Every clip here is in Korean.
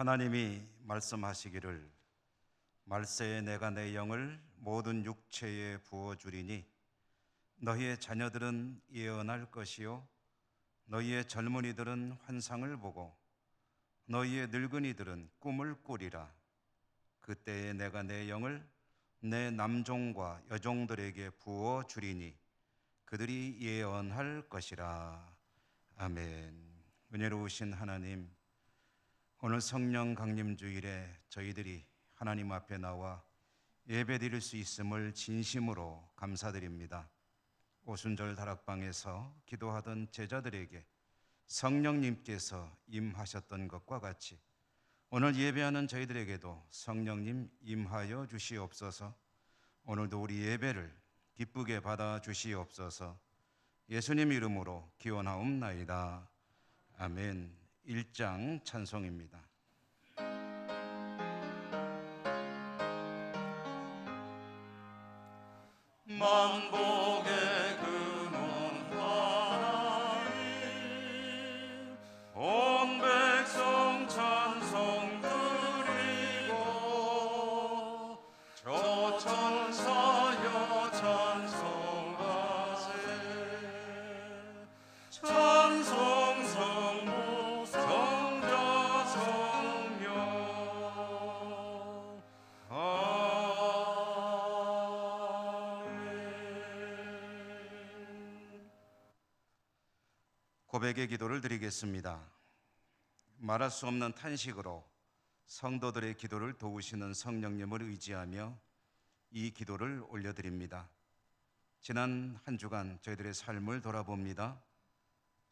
하나님이 말씀하시기를 말세에 내가 내 영을 모든 육체에 부어주리니 너희의 자녀들은 예언할 것이요 너희의 젊은이들은 환상을 보고 너희의 늙은이들은 꿈을 꾸리라. 그때에 내가 내 영을 내 남종과 여종들에게 부어주리니 그들이 예언할 것이라. 아멘. 은혜로우신 하나님, 오늘 성령 강림 주일에 저희들이 하나님 앞에 나와 예배드릴 수 있음을 진심으로 감사드립니다. 오순절 다락방에서 기도하던 제자들에게 성령님께서 임하셨던 것과 같이 오늘 예배하는 저희들에게도 성령님 임하여 주시옵소서. 오늘도 우리 예배를 기쁘게 받아 주시옵소서. 예수님 이름으로 기원하옵나이다. 아멘. 1장 찬송입니다. 만복의 근원 하나님, 온 백성 찬송 드리고 저 천사여 찬송하세. 찬송 성부 성자 성령 고백의 기도를 드리겠습니다. 말할 수 없는 탄식으로 성도들의 기도를 도우시는 성령님을 의지하며 이 기도를 올려드립니다. 지난 한 주간 저희들의 삶을 돌아봅니다.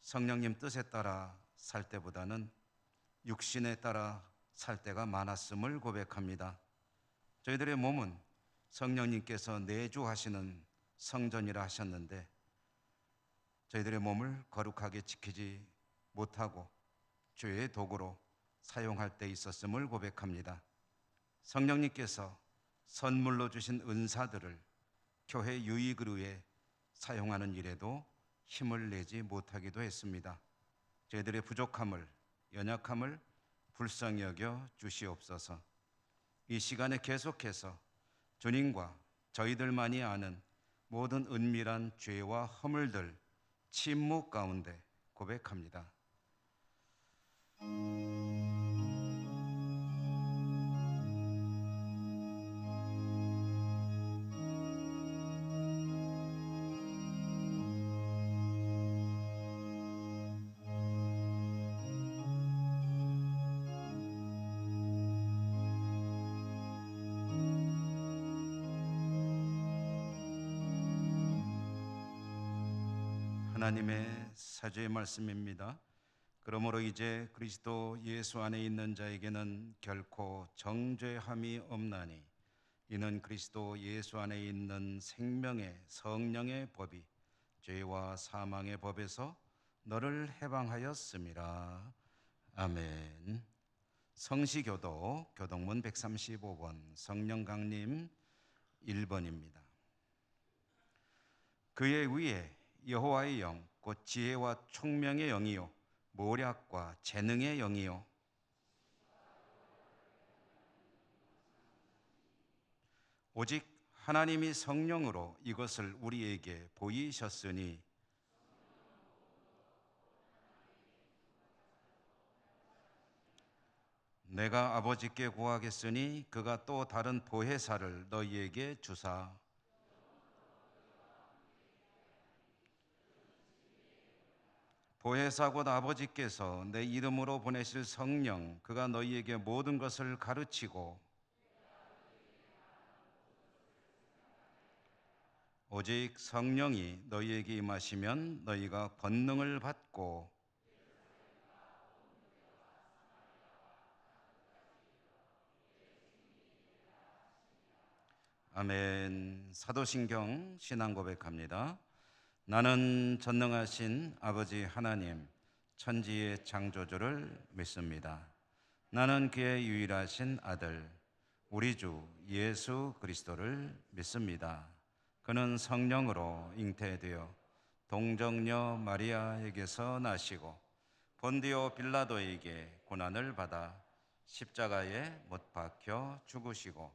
성령님 뜻에 따라 살 때보다는 육신에 따라 살 때가 많았음을 고백합니다. 저희들의 몸은 성령님께서 내주하시는 성전이라 하셨는데 저희들의 몸을 거룩하게 지키지 못하고 죄의 도구로 사용할 때 있었음을 고백합니다. 성령님께서 선물로 주신 은사들을 교회 유익을 위해 사용하는 일에도 힘을 내지 못하기도 했습니다. 저희들의 부족함을, 연약함을 불쌍히 여겨 주시옵소서. 이 시간에 계속해서 주님과 저희들만이 아는 모든 은밀한 죄와 허물들 침묵 가운데 고백합니다. 하나님의 사죄의 말씀입니다. 그러므로 이제 그리스도 예수 안에 있는 자에게는 결코 정죄함이 없나니 이는 그리스도 예수 안에 있는 생명의 성령의 법이 죄와 사망의 법에서 너를 해방하였음이라. 아멘. 성시교도 교동문 135번 성령 강림 1번입니다. 그의 위에 여호와의 영, 곧 지혜와 총명의 영이요 모략과 재능의 영이요 오직 하나님이 성령으로 이것을 우리에게 보이셨으니 내가 아버지께 구하겠으니 그가 또 다른 보혜사를 너희에게 주사 보혜사 곧 아버지께서 내 이름으로 보내실 성령 그가 너희에게 모든 것을 가르치고 오직 성령이 너희에게 임하시면 너희가 권능을 받고 아멘. 사도신경 신앙 고백합니다. 나는 전능하신 아버지 하나님 천지의 창조주를 믿습니다. 나는 그의 유일하신 아들 우리 주 예수 그리스도를 믿습니다. 그는 성령으로 잉태되어 동정녀 마리아에게서 나시고 본디오 빌라도에게 고난을 받아 십자가에 못 박혀 죽으시고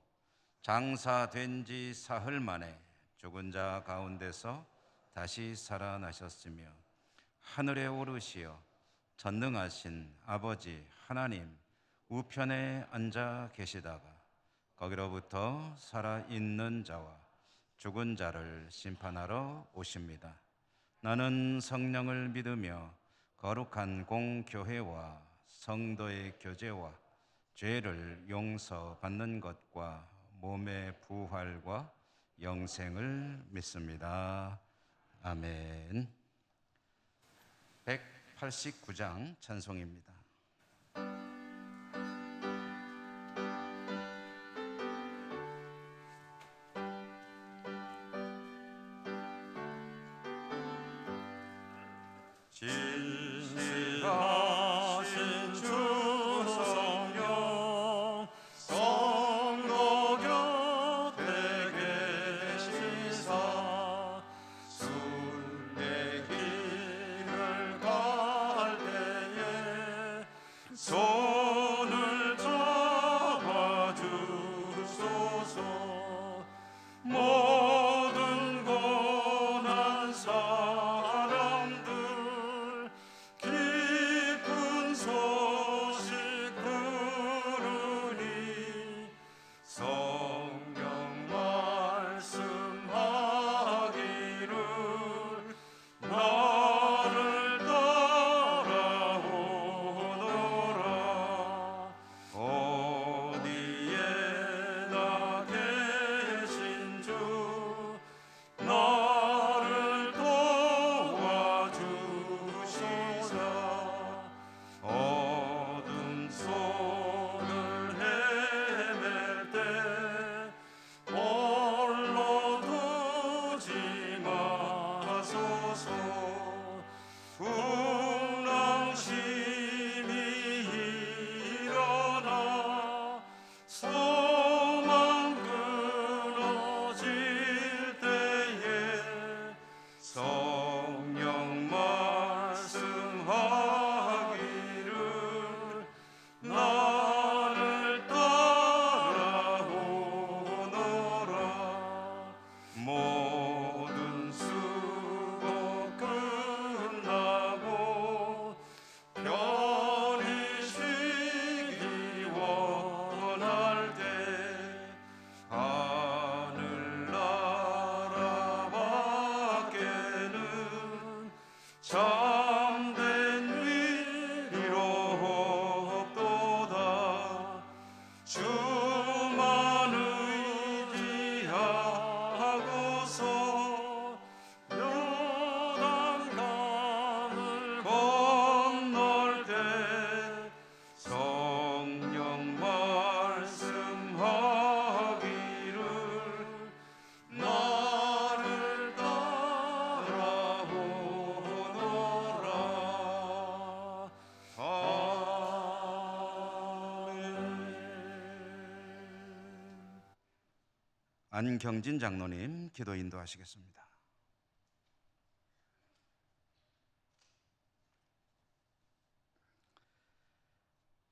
장사된 지 사흘 만에 죽은 자 가운데서 다시 살아나셨으며 하늘에 오르시어 전능하신 아버지 하나님 우편에 앉아 계시다가 거기로부터 살아있는 자와 죽은 자를 심판하러 오십니다. 나는 성령을 믿으며 거룩한 공교회와 성도의 교제와 죄를 용서받는 것과 몸의 부활과 영생을 믿습니다. 아멘. 189장 찬송입니다. 진실하신 주 성령 성도 곁에 계시사 순례 길을 갈 때에 손을 잡아주소서. 모든 고난 사람들 기쁜 소식 들으니 성경 말씀하기를 나를 따라오너라. 어디에나 계신 주 나를 도와주시사 어둠 속을 헤맬 때 홀로 두지 마소서. 풍랑심이 일어나 소망 끊어질 때에 성령 말씀하기를 나를 따라오너라. 모든 수고 끝나고 편히 쉬기 원할 때 하늘나라 밖에는 참된 위로 없도다. 주만 의지하고서 요단강을 건널 때 성령 말씀하기를 나를 따라오너라. 아멘. 안경진 장로님 기도 인도하시겠습니다.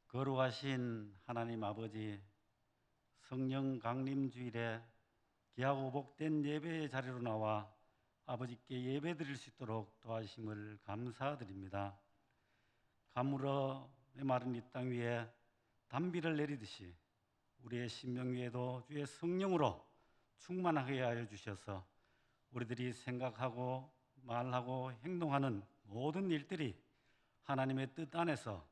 거룩하신 하나님 아버지, 성령 강림 주일에 귀하고 복된 예배의 자리로 나와 아버지께 예배드릴 수 있도록 도와주심을 감사드립니다. 가물어 메마른 이 땅 위에 단비를 내리듯이 우리의 심령 위에도 주의 성령으로 충만하게 하여 주셔서 우리들이 생각하고 말하고 행동하는 모든 일들이 하나님의 뜻 안에서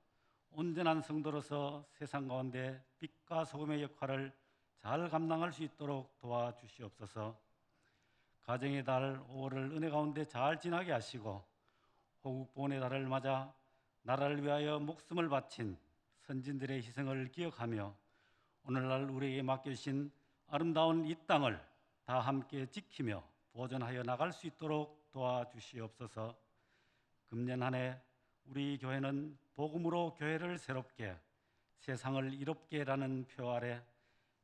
온전한 성도로서 세상 가운데 빛과 소금의 역할을 잘 감당할 수 있도록 도와주시옵소서. 가정의 달 5월을 은혜 가운데 잘 지나게 하시고 호국보훈의 달을 맞아 나라를 위하여 목숨을 바친 선진들의 희생을 기억하며 오늘날 우리에게 맡겨주신 아름다운 이 땅을 다 함께 지키며 보존하여 나갈 수 있도록 도와주시옵소서. 금년 한 해 우리 교회는 복음으로 교회를 새롭게 세상을 이롭게라는 표 아래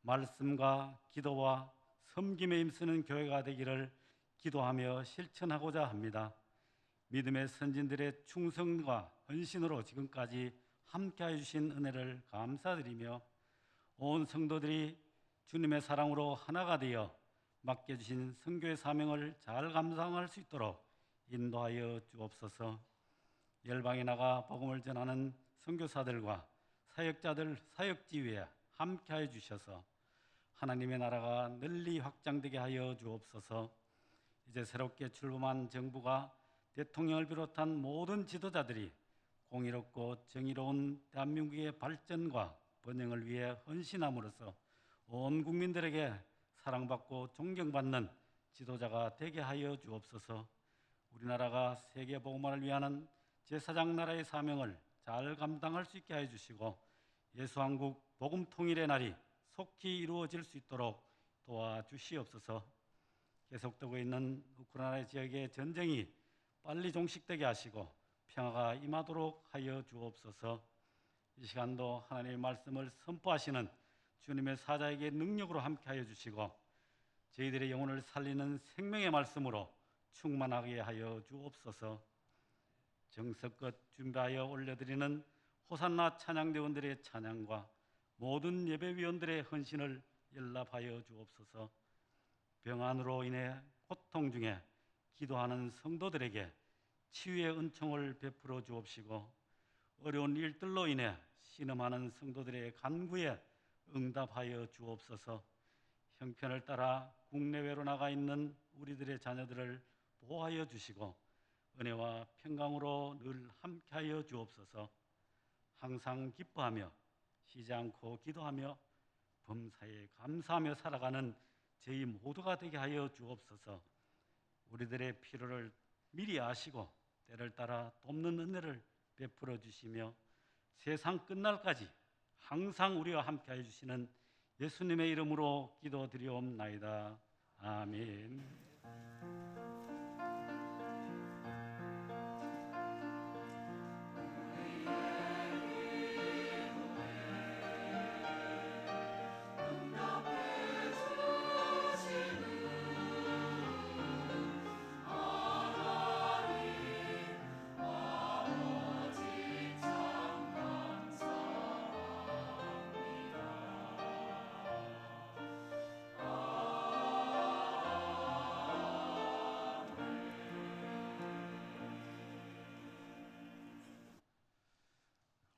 말씀과 기도와 섬김에 힘쓰는 교회가 되기를 기도하며 실천하고자 합니다. 믿음의 선진들의 충성과 헌신으로 지금까지 함께하여 주신 은혜를 감사드리며 온 성도들이 주님의 사랑으로 하나가 되어 맡겨주신 선교의 사명을 잘 감당할 수 있도록 인도하여 주옵소서. 열방에 나가 복음을 전하는 선교사들과 사역자들 사역지위에 함께하여 주셔서 하나님의 나라가 널리 확장되게 하여 주옵소서. 이제 새롭게 출범한 정부가 대통령을 비롯한 모든 지도자들이 공의롭고 정의로운 대한민국의 발전과 번영을 위해 헌신함으로써 온 국민들에게 사랑받고 존경받는 지도자가 되게 하여 주옵소서. 우리나라가 세계 복음화를 위한 제사장 나라의 사명을 잘 감당할 수 있게 하여 주시고 예수한국 복음 통일의 날이 속히 이루어질 수 있도록 도와주시옵소서. 계속되고 있는 우크라이나 지역의 전쟁이 빨리 종식되게 하시고 평화가 임하도록 하여 주옵소서. 이 시간도 하나님의 말씀을 선포하시는 주님의 사자에게 능력으로 함께하여 주시고 저희들의 영혼을 살리는 생명의 말씀으로 충만하게 하여 주옵소서. 정성껏 준비하여 올려드리는 호산나 찬양대원들의 찬양과 모든 예배위원들의 헌신을 연락하여 주옵소서. 병환으로 인해 고통 중에 기도하는 성도들에게 치유의 은총을 베풀어 주옵시고 어려운 일들로 인해 신음하는 성도들의 간구에 응답하여 주옵소서. 형편을 따라 국내외로 나가 있는 우리들의 자녀들을 보호하여 주시고 은혜와 평강으로 늘 함께하여 주옵소서. 항상 기뻐하며 쉬지 않고 기도하며 범사에 감사하며 살아가는 저희 모두가 되게 하여 주옵소서. 우리들의 필요를 미리 아시고 때를 따라 돕는 은혜를 베풀어 주시며 세상 끝날까지 항상 우리와 함께해 주시는 예수님의 이름으로 기도드리옵나이다. 아멘.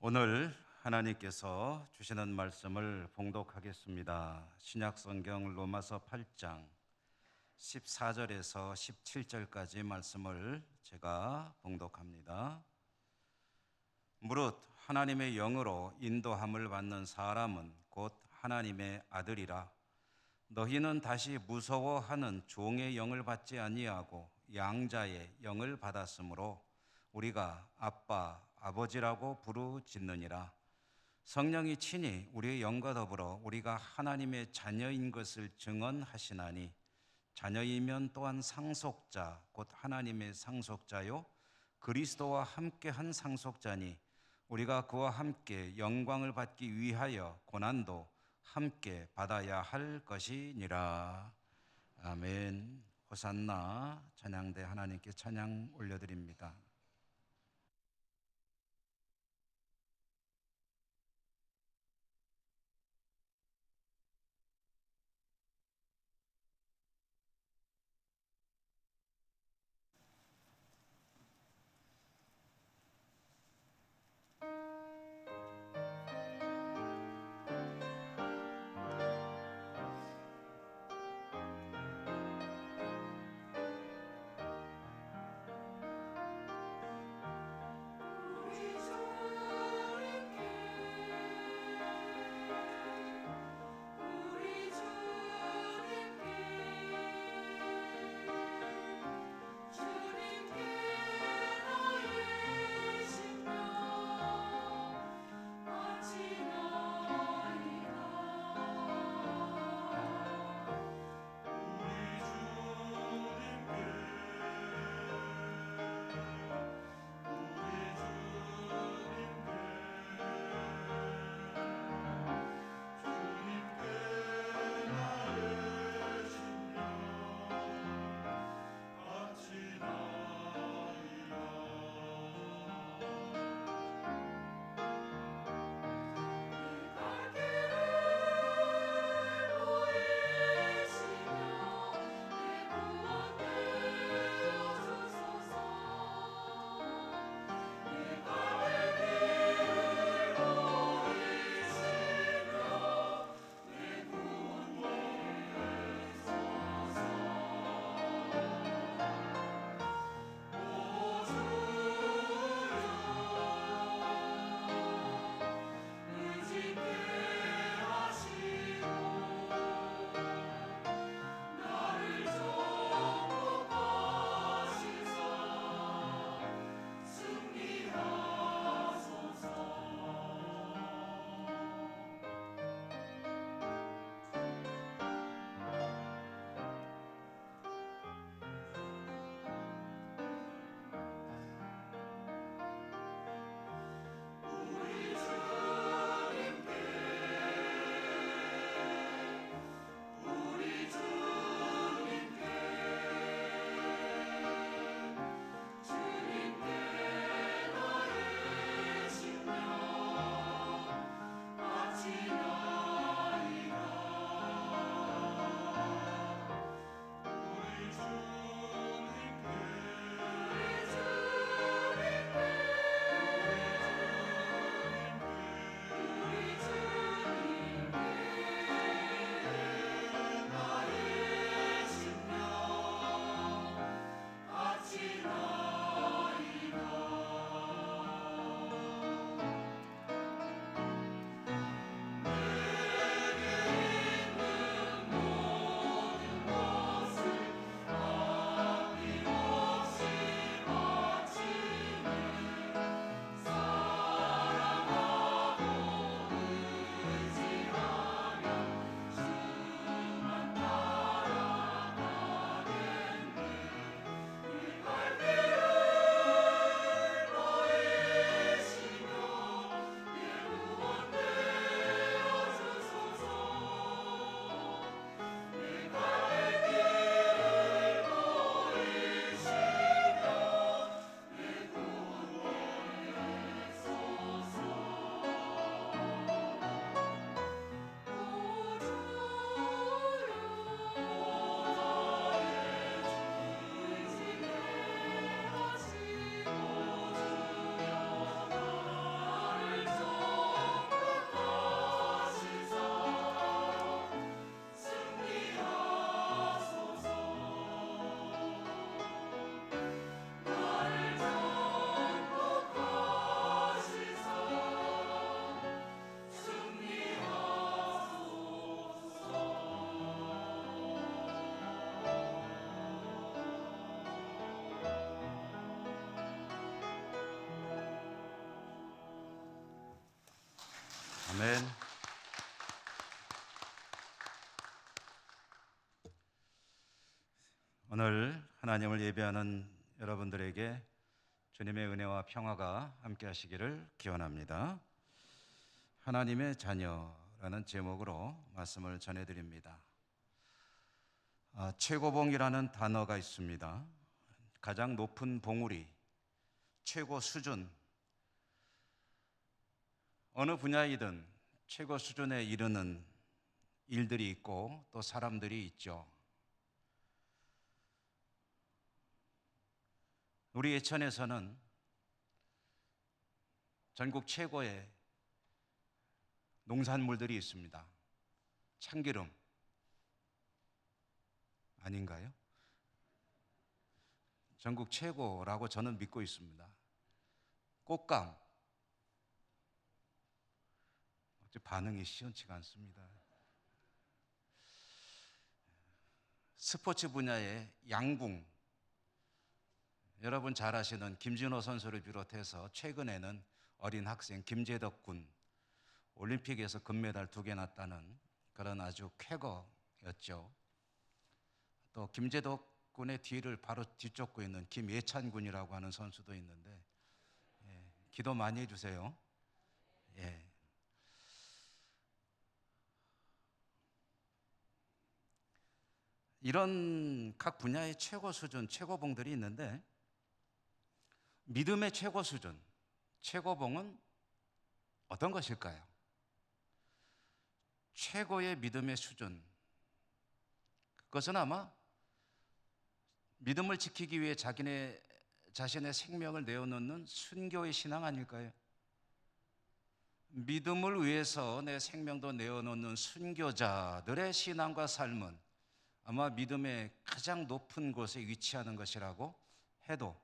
오늘 하나님께서 주시는 말씀을 봉독하겠습니다. 신약성경 로마서 8장 14절에서 17절까지 말씀을 제가 봉독합니다. 무릇 하나님의 영으로 인도함을 받는 사람은 곧 하나님의 아들이라. 너희는 다시 무서워하는 종의 영을 받지 아니하고 양자의 영을 받았으므로 우리가 아빠 아버지라고 부르짖느니라. 성령이 친히 우리의 영과 더불어 우리가 하나님의 자녀인 것을 증언하시나니 자녀이면 또한 상속자 곧 하나님의 상속자요 그리스도와 함께한 상속자니 우리가 그와 함께 영광을 받기 위하여 고난도 함께 받아야 할 것이니라. 아멘. 호산나. 찬양대 하나님께 찬양 올려드립니다. 아멘. 오늘 하나님을 예배하는 여러분들에게 주님의 은혜와 평화가 함께 하시기를 기원합니다. 하나님의 자녀라는 제목으로 말씀을 전해드립니다. 최고봉이라는 단어가 있습니다. 가장 높은 봉우리, 최고 수준, 어느 분야이든 최고 수준에 이르는 일들이 있고 또 사람들이 있죠. 우리 예천에서는 전국 최고의 농산물들이 있습니다. 참기름 아닌가요? 전국 최고라고 저는 믿고 있습니다. 꽃감, 반응이 시원치가 않습니다. 스포츠 분야의 양궁, 여러분 잘 아시는 김진호 선수를 비롯해서 최근에는 어린 학생 김재덕 군, 올림픽에서 금메달 2개나 따는 그런 아주 쾌거였죠. 또 김재덕 군의 뒤를 바로 뒤쫓고 있는 김예찬 군이라고 하는 선수도 있는데, 기도 많이 해주세요. 이런 각 분야의 최고 수준, 최고봉들이 있는데, 믿음의 최고 수준, 최고봉은 어떤 것일까요? 최고의 믿음의 수준, 그것은 아마 믿음을 지키기 위해 자신의 생명을 내어놓는 순교의 신앙 아닐까요? 믿음을 위해서 내 생명도 내어놓는 순교자들의 신앙과 삶은 아마 믿음의 가장 높은 곳에 위치하는 것이라고 해도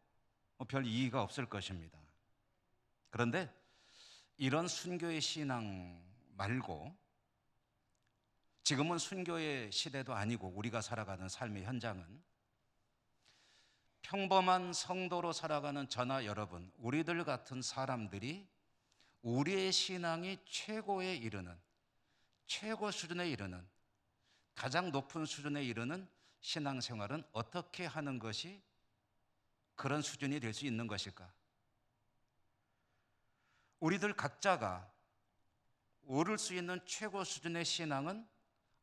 별 이의가 없을 것입니다. 그런데 이런 순교의 신앙 말고, 지금은 순교의 시대도 아니고 우리가 살아가는 삶의 현장은 평범한 성도로 살아가는 저나 여러분, 우리들 같은 사람들이 우리의 신앙이 최고에 이르는, 최고 수준에 이르는, 가장 높은 수준에 이르는 신앙생활은 어떻게 하는 것이 그런 수준이 될 수 있는 것일까? 우리들 각자가 오를 수 있는 최고 수준의 신앙은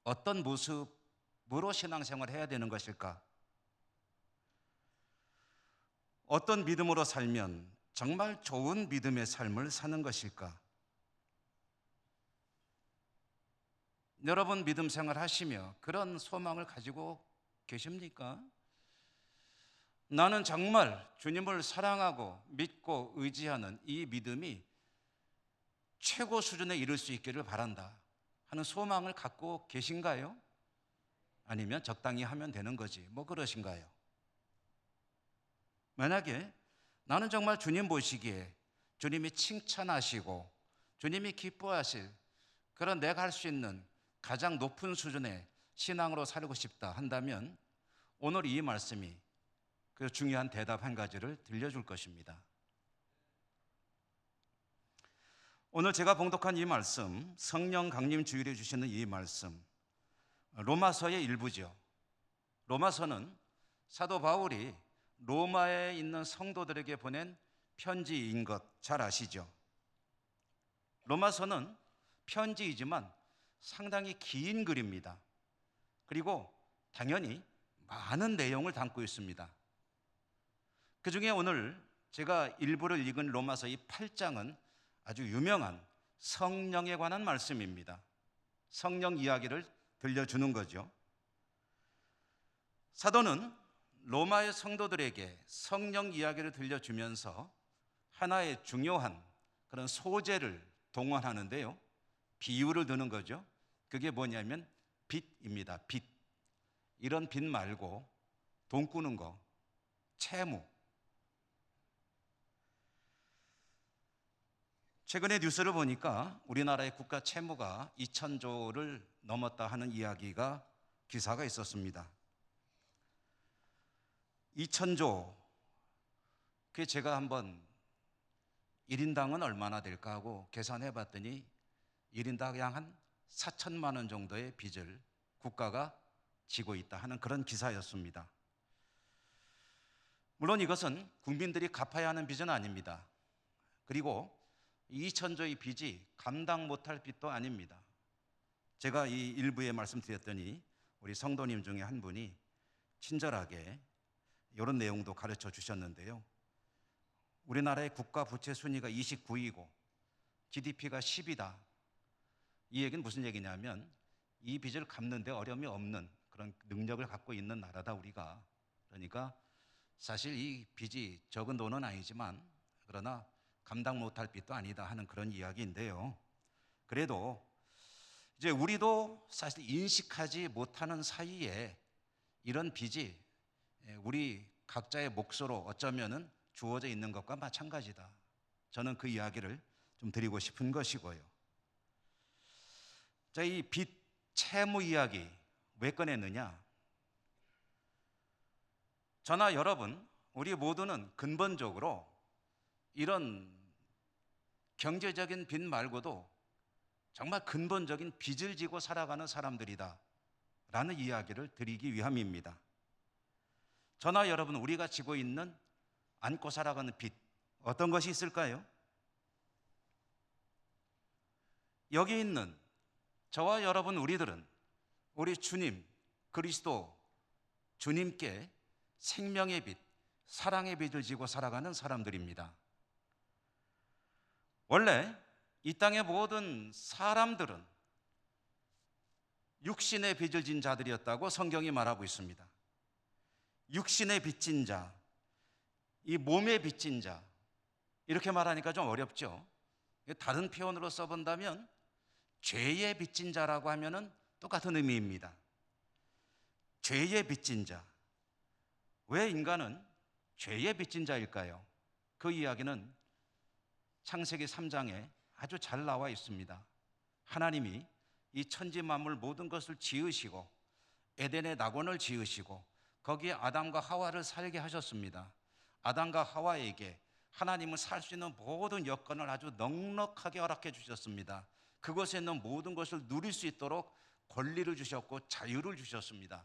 어떤 모습으로 신앙생활을 해야 되는 것일까? 어떤 믿음으로 살면 정말 좋은 믿음의 삶을 사는 것일까? 여러분 믿음 생활 하시며 그런 소망을 가지고 계십니까? 나는 정말 주님을 사랑하고 믿고 의지하는 이 믿음이 최고 수준에 이를 수 있기를 바란다 하는 소망을 갖고 계신가요? 아니면 적당히 하면 되는 거지 뭐 그러신가요? 만약에 나는 정말 주님 보시기에 주님이 칭찬하시고 주님이 기뻐하실 그런 내가 할 수 있는 가장 높은 수준의 신앙으로 살고 싶다 한다면 오늘 이 말씀이 그 중요한 대답 한 가지를 들려줄 것입니다. 오늘 제가 봉독한 이 말씀, 성령 강림 주일에 주시는 이 말씀, 로마서의 일부죠. 로마서는 사도 바울이 로마에 있는 성도들에게 보낸 편지인 것 잘 아시죠? 로마서는 편지이지만 상당히 긴 글입니다. 그리고 당연히 많은 내용을 담고 있습니다. 그 중에 오늘 제가 일부를 읽은 로마서 이 8장은 아주 유명한 성령에 관한 말씀입니다. 성령 이야기를 들려주는 거죠. 사도는 로마의 성도들에게 성령 이야기를 들려주면서 하나의 중요한 그런 소재를 동원하는데요. 비유를 드는 거죠. 그게 뭐냐면 빚입니다. 빚. 이런 빚 말고 돈 꾸는 거, 채무. 최근에 뉴스를 보니까 우리나라의 국가 채무가 2,000조를 넘었다 하는 이야기가 기사가 있었습니다. 2,000조, 그게 제가 한번 1인당은 얼마나 될까 하고 계산해 봤더니 1인당 약 한 4천만 원 정도의 빚을 국가가 지고 있다 하는 그런 기사였습니다. 물론 이것은 국민들이 갚아야 하는 빚은 아닙니다. 그리고 2천조의 빚이 감당 못할 빚도 아닙니다. 제가 이 일부에 말씀드렸더니 우리 성도님 중에 한 분이 친절하게 이런 내용도 가르쳐 주셨는데요. 우리나라의 국가 부채 순위가 29위고 GDP가 10이다. 이 얘기는 무슨 얘기냐면 이 빚을 갚는 데 어려움이 없는 그런 능력을 갖고 있는 나라다 우리가. 그러니까 사실 이 빚이 적은 돈은 아니지만 그러나 감당 못할 빚도 아니다 하는 그런 이야기인데요. 그래도 이제 우리도 사실 인식하지 못하는 사이에 이런 빚이 우리 각자의 몫으로 어쩌면은 주어져 있는 것과 마찬가지다. 저는 그 이야기를 좀 드리고 싶은 것이고요. 자, 이 빚 채무 이야기 왜 꺼냈느냐? 저나 여러분, 우리 모두는 근본적으로 이런 경제적인 빚 말고도 정말 근본적인 빚을 지고 살아가는 사람들이다 라는 이야기를 드리기 위함입니다. 저나 여러분, 우리가 지고 있는 안고 살아가는 빚 어떤 것이 있을까요? 여기 있는 저와 여러분 우리들은 우리 주님 그리스도 주님께 생명의 빚, 사랑의 빚을 지고 살아가는 사람들입니다. 원래 이 땅의 모든 사람들은 육신의 빚을 진 자들이었다고 성경이 말하고 있습니다. 육신의 빚진 자, 이 몸의 빚진 자, 이렇게 말하니까 좀 어렵죠. 다른 표현으로 써본다면 죄의 빚진 자라고 하면은 똑같은 의미입니다. 죄의 빚진 자. 왜 인간은 죄의 빚진 자일까요? 그 이야기는 창세기 3장에 아주 잘 나와 있습니다. 하나님이 이 천지 만물 모든 것을 지으시고 에덴의 낙원을 지으시고 거기에 아담과 하와를 살게 하셨습니다. 아담과 하와에게 하나님은 살 수 있는 모든 여건을 아주 넉넉하게 허락해 주셨습니다. 그것에 있는 모든 것을 누릴 수 있도록 권리를 주셨고 자유를 주셨습니다.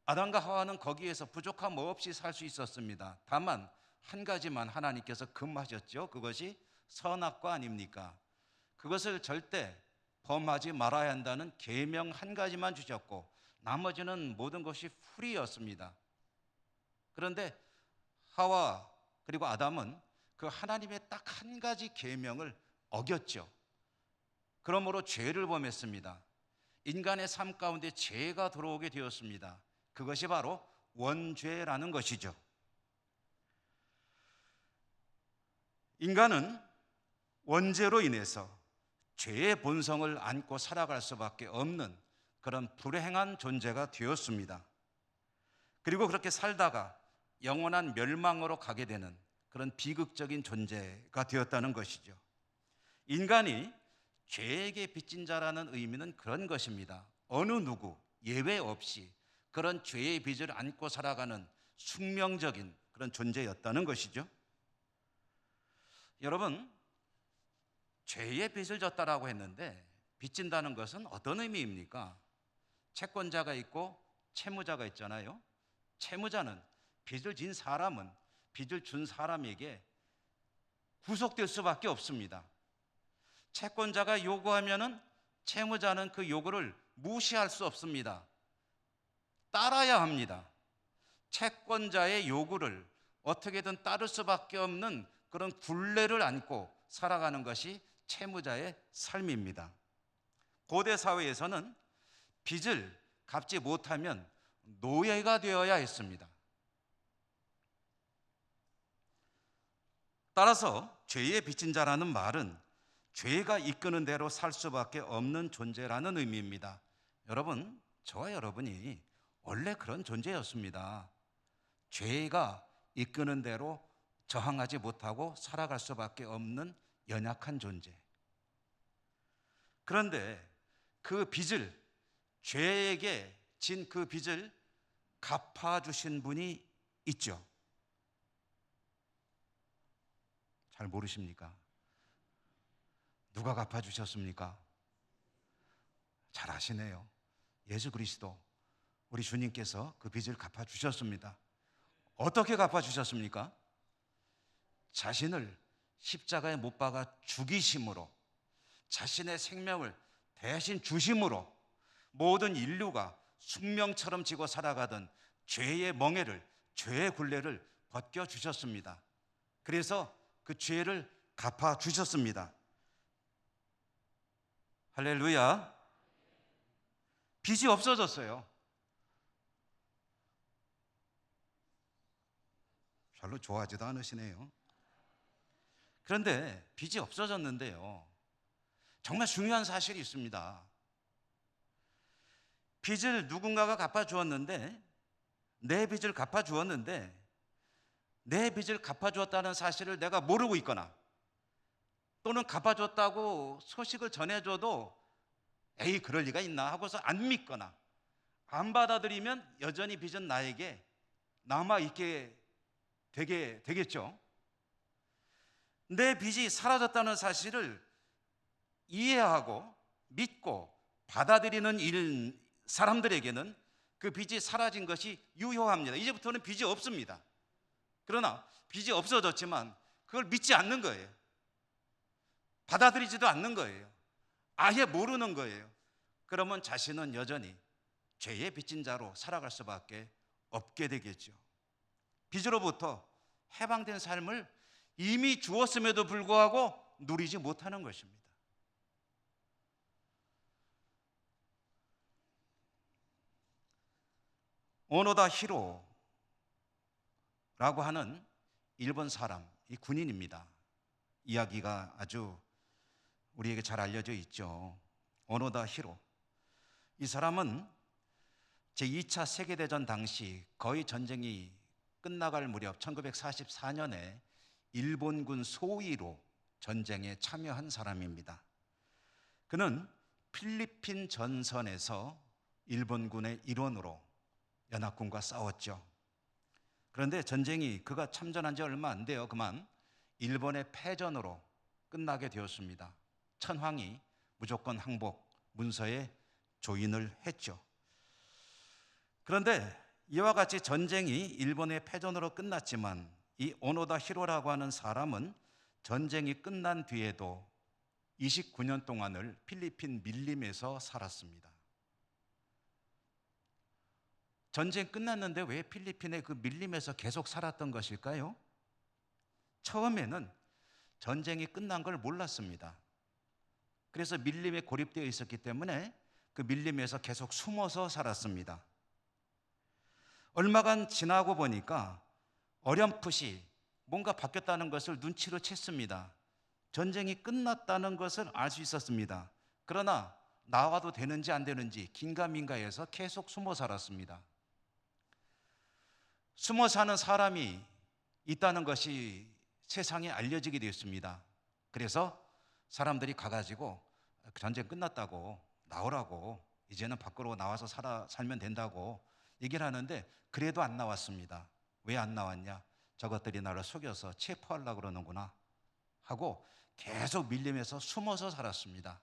아담과 하와는 거기에서 부족함 없이 살 수 있었습니다. 다만 한 가지만 하나님께서 금하셨죠. 그것이 선악과 아닙니까? 그것을 절대 범하지 말아야 한다는 계명 한 가지만 주셨고 나머지는 모든 것이 풀이였습니다. 그런데 하와 그리고 아담은 그 하나님의 딱 한 가지 계명을 어겼죠. 그러므로 죄를 범했습니다. 인간의 삶 가운데 죄가 들어오게 되었습니다. 그것이 바로 원죄라는 것이죠. 인간은 원죄로 인해서 죄의 본성을 안고 살아갈 수밖에 없는 그런 불행한 존재가 되었습니다. 그리고 그렇게 살다가 영원한 멸망으로 가게 되는 그런 비극적인 존재가 되었다는 것이죠. 인간이 죄에게 빚진 자라는 의미는 그런 것입니다. 어느 누구 예외 없이 그런 죄의 빚을 안고 살아가는 숙명적인 그런 존재였다는 것이죠. 여러분, 죄의 빚을 졌다라고 했는데 빚진다는 것은 어떤 의미입니까? 채권자가 있고 채무자가 있잖아요. 채무자는 빚을 진 사람은 빚을 준 사람에게 구속될 수밖에 없습니다. 채권자가 요구하면은 채무자는 그 요구를 무시할 수 없습니다. 따라야 합니다. 채권자의 요구를 어떻게든 따를 수밖에 없는 그런 굴레를 안고 살아가는 것이 채무자의 삶입니다. 고대 사회에서는 빚을 갚지 못하면 노예가 되어야 했습니다. 따라서 죄의 빚진 자라는 말은 죄가 이끄는 대로 살 수밖에 없는 존재라는 의미입니다. 여러분, 저와 여러분이 원래 그런 존재였습니다. 죄가 이끄는 대로 저항하지 못하고 살아갈 수밖에 없는 연약한 존재. 그런데 그 빚을, 죄에게 진 그 빚을 갚아주신 분이 있죠. 잘 모르십니까? 누가 갚아주셨습니까? 잘 아시네요. 예수 그리스도, 우리 주님께서 그 빚을 갚아주셨습니다. 어떻게 갚아주셨습니까? 자신을 십자가에 못 박아 죽이심으로, 자신의 생명을 대신 주심으로 모든 인류가 숙명처럼 지고 살아가던 죄의 멍에를, 죄의 굴레를 벗겨주셨습니다. 그래서 그 죄를 갚아주셨습니다. 할렐루야. 빚이 없어졌어요. 별로 좋아하지도 않으시네요. 그런데 빚이 없어졌는데요, 정말 중요한 사실이 있습니다. 빚을 누군가가 갚아주었는데, 내 빚을 갚아주었는데, 내 빚을 갚아주었다는 사실을 내가 모르고 있거나, 또는 갚아줬다고 소식을 전해줘도 에이 그럴 리가 있나 하고서 안 믿거나 안 받아들이면 여전히 빚은 나에게 남아있게 되겠죠. 내 빚이 사라졌다는 사실을 이해하고 믿고 받아들이는 사람들에게는 그 빚이 사라진 것이 유효합니다. 이제부터는 빚이 없습니다. 그러나 빚이 없어졌지만 그걸 믿지 않는 거예요. 받아들이지도 않는 거예요. 아예 모르는 거예요. 그러면 자신은 여전히 죄의 빚진 자로 살아갈 수밖에 없게 되겠죠. 빚으로부터 해방된 삶을 이미 주었음에도 불구하고 누리지 못하는 것입니다. 오노다 히로라고 하는 일본 사람, 이 군인입니다. 이야기가 아주 우리에게 잘 알려져 있죠. 오노다 히로. 이 사람은 제2차 세계대전 당시 거의 전쟁이 끝나갈 무렵 1944년에 일본군 소위로 전쟁에 참여한 사람입니다. 그는 필리핀 전선에서 일본군의 일원으로 연합군과 싸웠죠. 그런데 전쟁이 그가 참전한 지 얼마 안 돼요. 그만 일본의 패전으로 끝나게 되었습니다. 천황이 무조건 항복 문서에 조인을 했죠. 그런데 이와 같이 전쟁이 일본의 패전으로 끝났지만 이 오노다 히로라고 하는 사람은 전쟁이 끝난 뒤에도 29년 동안을 필리핀 밀림에서 살았습니다. 전쟁 끝났는데 왜 필리핀의 그 밀림에서 계속 살았던 것일까요? 처음에는 전쟁이 끝난 걸 몰랐습니다. 그래서 밀림에 고립되어 있었기 때문에 그 밀림에서 계속 숨어서 살았습니다. 얼마간 지나고 보니까 어렴풋이 뭔가 바뀌었다는 것을 눈치로 챘습니다. 전쟁이 끝났다는 것을 알 수 있었습니다. 그러나 나와도 되는지 안 되는지 긴가민가해서 계속 숨어 살았습니다. 숨어 사는 사람이 있다는 것이 세상에 알려지게 되었습니다. 그래서 사람들이 가가지고 전쟁 끝났다고 나오라고, 이제는 밖으로 나와서 살면 된다고 얘기를 하는데 그래도 안 나왔습니다. 왜 안 나왔냐? 저것들이 나를 속여서 체포하려고 그러는구나 하고 계속 밀림에서 숨어서 살았습니다.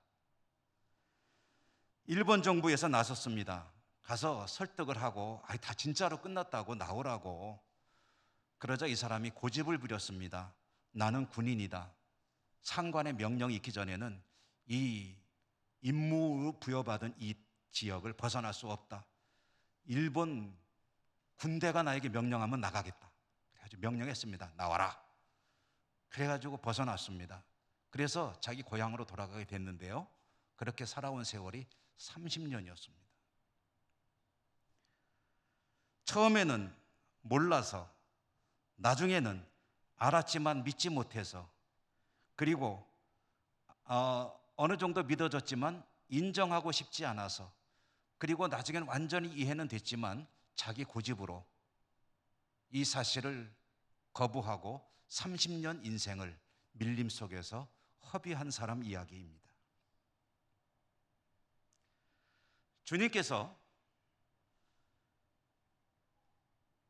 일본 정부에서 나섰습니다. 가서 설득을 하고 다 진짜로 끝났다고 나오라고. 그러자 이 사람이 고집을 부렸습니다. 나는 군인이다. 상관의 명령이 있기 전에는 이 임무로 부여받은 이 지역을 벗어날 수 없다. 일본 군대가 나에게 명령하면 나가겠다. 그래가지고 명령했습니다. 나와라. 그래가지고 벗어났습니다. 그래서 자기 고향으로 돌아가게 됐는데요. 그렇게 살아온 세월이 30년이었습니다. 처음에는 몰라서, 나중에는 알았지만 믿지 못해서, 그리고 어느 정도 믿어졌지만 인정하고 싶지 않아서, 그리고 나중에는 완전히 이해는 됐지만 자기 고집으로 이 사실을 거부하고 30년 인생을 밀림 속에서 허비한 사람 이야기입니다. 주님께서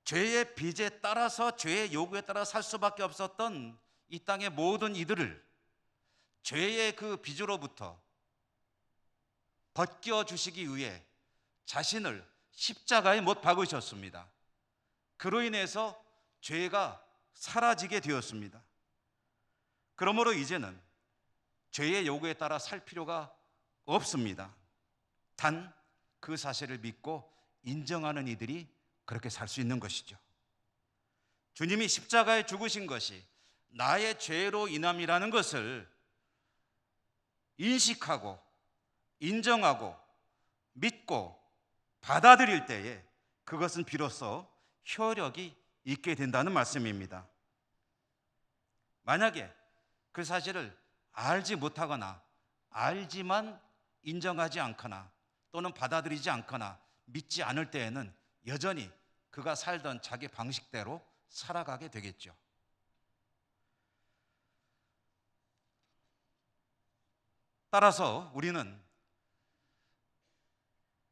죄의 빚에 따라서, 죄의 요구에 따라 살 수밖에 없었던 이 땅의 모든 이들을 죄의 그 빚으로부터 벗겨 주시기 위해 자신을 십자가에 못 박으셨습니다. 그로 인해서 죄가 사라지게 되었습니다. 그러므로 이제는 죄의 요구에 따라 살 필요가 없습니다. 단 그 사실을 믿고 인정하는 이들이 그렇게 살 수 있는 것이죠. 주님이 십자가에 죽으신 것이 나의 죄로 인함이라는 것을 인식하고 인정하고 믿고 받아들일 때에 그것은 비로소 효력이 있게 된다는 말씀입니다. 만약에 그 사실을 알지 못하거나 알지만 인정하지 않거나 또는 받아들이지 않거나 믿지 않을 때에는 여전히 그가 살던 자기 방식대로 살아가게 되겠죠. 따라서 우리는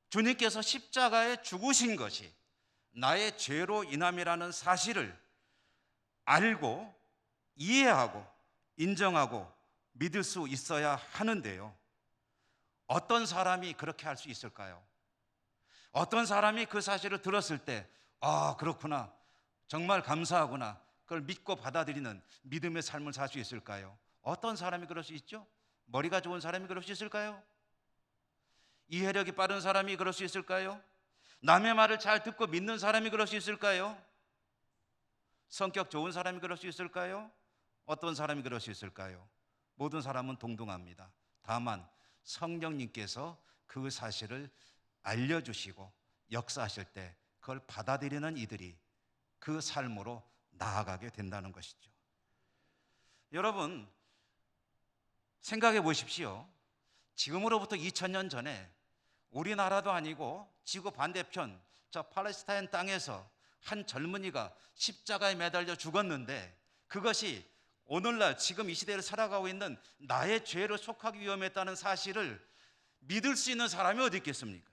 주님께서 십자가에 죽으신 것이 나의 죄로 인함이라는 사실을 알고 이해하고 인정하고 믿을 수 있어야 하는데요. 어떤 사람이 그렇게 할 수 있을까요? 어떤 사람이 그 사실을 들었을 때 그렇구나, 정말 감사하구나, 그걸 믿고 받아들이는 믿음의 삶을 살 수 있을까요? 어떤 사람이 그럴 수 있죠? 머리가 좋은 사람이 그럴 수 있을까요? 이해력이 빠른 사람이 그럴 수 있을까요? 남의 말을 잘 듣고 믿는 사람이 그럴 수 있을까요? 성격 좋은 사람이 그럴 수 있을까요? 어떤 사람이 그럴 수 있을까요? 모든 사람은 동등합니다. 다만 성령님께서 그 사실을 알려주시고 역사하실 때 그걸 받아들이는 이들이 그 삶으로 나아가게 된다는 것이죠. 여러분, 생각해 보십시오. 지금으로부터 2000년 전에 우리나라도 아니고 지구 반대편 저 팔레스타인 땅에서 한 젊은이가 십자가에 매달려 죽었는데 그것이 오늘날 지금 이 시대를 살아가고 있는 나의 죄를 속하기 위험했다는 사실을 믿을 수 있는 사람이 어디 있겠습니까?